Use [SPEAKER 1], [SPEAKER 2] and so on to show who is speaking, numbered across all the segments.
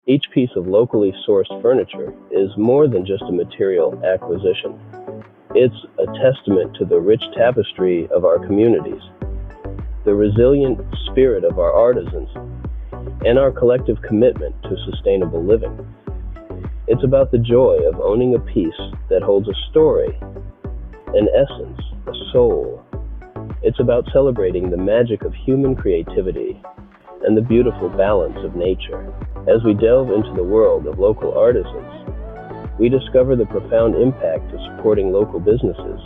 [SPEAKER 1] Each piece of locally sourced furniture is more than just a material acquisition. It's a testament to the rich tapestry of our communities, the resilient spirit of our artisans, and our collective commitment to sustainable living. It's about the joy of owning a piece that holds a story, an essence, a soul. It's about celebrating the magic of human creativity and the beautiful balance of nature. As we delve into the world of local artisans, we discover the profound impact of supporting local businesses,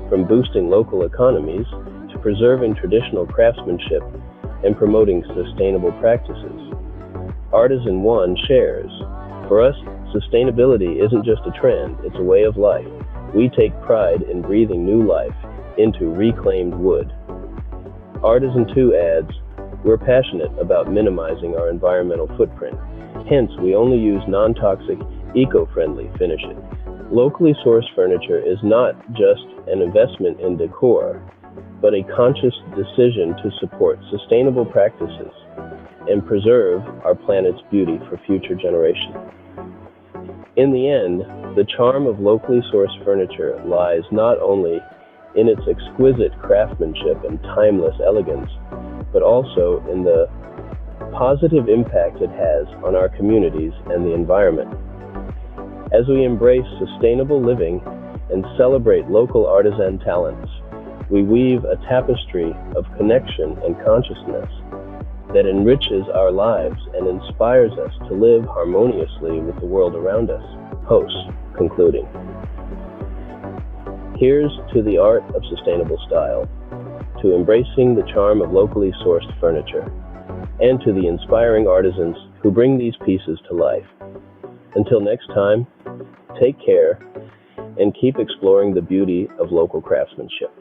[SPEAKER 1] from boosting local economies to preserving traditional craftsmanship and promoting sustainable practices. Artisan One shares, "For us, sustainability isn't just a trend, it's a way of life. We take pride in breathing new life into reclaimed wood." Artisan 2 adds, "We're passionate about minimizing our environmental footprint. Hence, we only use non-toxic, eco-friendly finishes." Locally sourced furniture is not just an investment in decor, but a conscious decision to support sustainable practices and preserve our planet's beauty for future generations. In the end, the charm of locally sourced furniture lies not only in its exquisite craftsmanship and timeless elegance, but also in the positive impact it has on our communities and the environment. As we embrace sustainable living and celebrate local artisan talents, we weave a tapestry of connection and consciousness that enriches our lives and inspires us to live harmoniously with the world around us. Host, concluding. Here's to the art of sustainable style, to embracing the charm of locally sourced furniture, and to the inspiring artisans who bring these pieces to life. Until next time, take care and keep exploring the beauty of local craftsmanship.